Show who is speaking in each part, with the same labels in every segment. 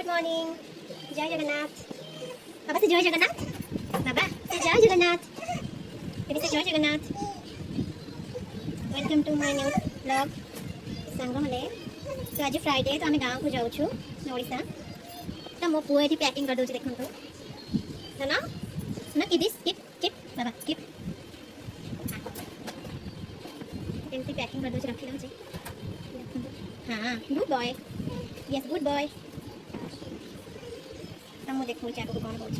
Speaker 1: Good morning. जय जगन्नाथ। बाबा से जय जगन्नाथ। बाबा से जय जगन्नाथ। से जय Jagannath. Welcome to my new blog song मैंने। तो आज फ्राइडे तो आम गाँव को जाऊँ ओडिशा। तो मो पुआ ये पैकिंग कर दूसरी देखो ना ना कि दिस किप किप बाबा किप एमती पैकिंग कर दूसरी रखी दूसरी। हाँ good boy yes good boy. तो मुझे देखूँ आगे कौन कौन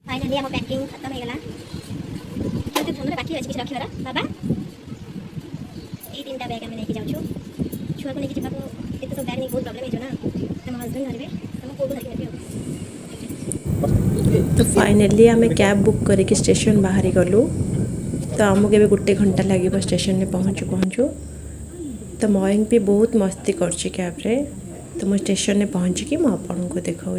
Speaker 1: फाइनाली आम पैकिंग खत्म हो गला। तो तुम बाकी अच्छी रखिए बाबा ये 3टा बैग आम लेके जाऊँ छुआ को लेकिन जावाक ये सब बैग नहीं बहुत प्रॉब्लम हो ना तो मो हजबैंड धरवे तो मो को धरिक नेबी।
Speaker 2: तो फाइनली आम कैब बुक करके स्टेशन बाहरी गलु। तो आमको एवं 1 घंटा लगे स्टेशन में पहुँचू पहुँचू। तो मयंक भी बहुत मस्ती करछि कैब्रे। तो मुझे स्टेशन में पहुँचिकी मुझे आपको देखा।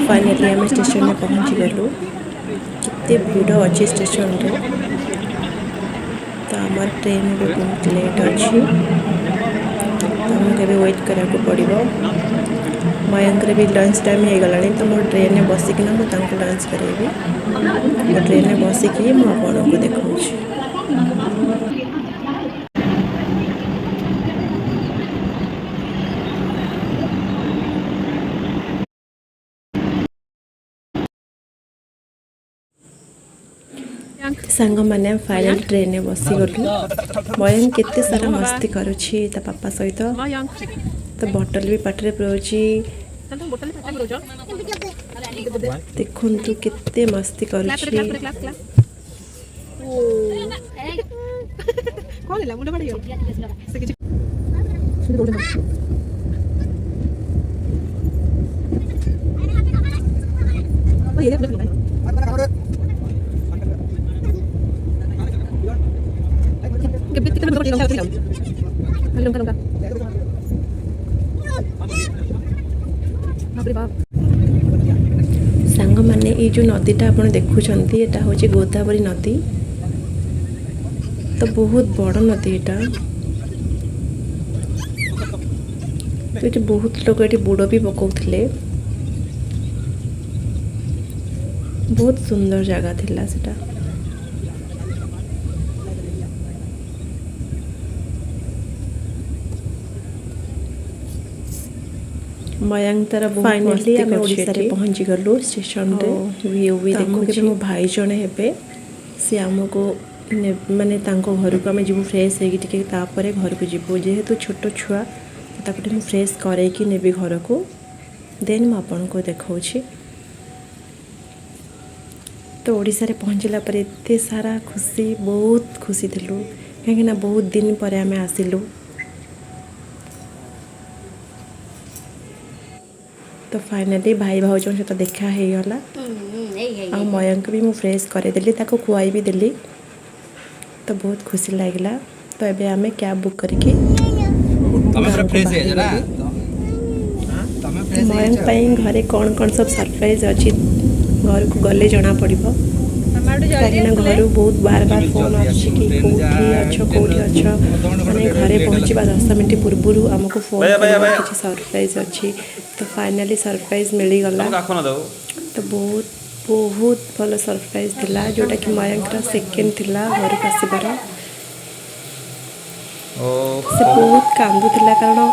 Speaker 2: फाइनली आम स्टेशन में पहुँची गलु। कितने भिड़ अच्छी स्टेशन रे। तो आमर ट्रेन भी बहुत लेट अच्छी तो आमको वेट करा पड़ो। मयंक भी लंच टाइम हो गला तो मो ट्रेन में बसिकिना मुझे लंच करेबी। मो ट्रेन में बसिकी मुझे देखा। सांग मैंने फाइनल ट्रेन में बसी गलु। मयंक केते सारा मस्ती करुछि ता पापा सहित। तो बोतल भी पाटरे पुरोछि। देखंतु केते मस्ती करुछि। सांग मैंने ये जो नदीटा आप देखुंत ये हूँ गोदावरी नदी। तो बहुत बड़ नदी एटा। तो ये बहुत लोग ये बुड़ भी पकाउथिले। बहुत सुंदर जगह थिला सेटा। मयंक तारा फाइनली आम ओडिशा रे पहुंची गलु स्टेशन रे। व्यू भी देखो मो भाई जने हेबे सी आमको माने तांको घर को आम जीवु फ्रेश होगी टिके तापर घर को जीवु जेहेतु छोट छुआ ताको मु फ्रेश करे कि नेबी घर को देन मु आपन को देखाउछि। तो ओडिशा रे पहुंचला पर एते सारा खुशी बहुत खुशी थिलु कहीं ना बहुत दिन पर आम आसिलु। तो फाइनली भाई भाउजों सहित देखा हो गला। आ मयंक भी मुझे फ्रेश करदेली ताको खुआई भी देली। तो बहुत खुशी लगला। तो एबे आमे कैब बुक करके मयंक पाई घरे कौन कौन सब सरप्राइज अच्छी घर को गले जना पड़ो। कहीं घर बहुत बार बार फोन आछी कि कौटी अच्छ माने घरे पहुँचा 10 मिनट पूर्व आमको फोन किसी सरप्राइज अच्छी। तो फाइनली सरप्राइज मिलगला। तो बहुत बहुत भल सरप्राइज थिला जोटा कि मयंक सेकेंड थिला घर को आसबार। से बहुत कांदुला कारण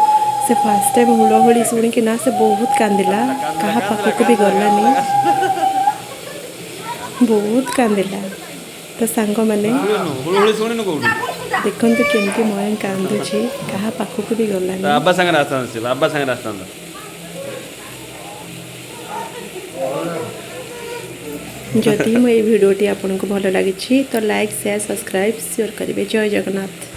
Speaker 2: से फास्ट टाइम हुड़हुड़ी शुणिकी ना से बहुत कांदिला। कहा पाखक भी गलानी बहुत कांदिला। तो सांग मैंने देखते केमती मयंक कांदुची कहा पाखक भी गलानी। जदि मो ये वीडियोटी आपको भल लगी तो लाइक शेयर सब्सक्राइब शेयर करेंगे। जय जगन्नाथ।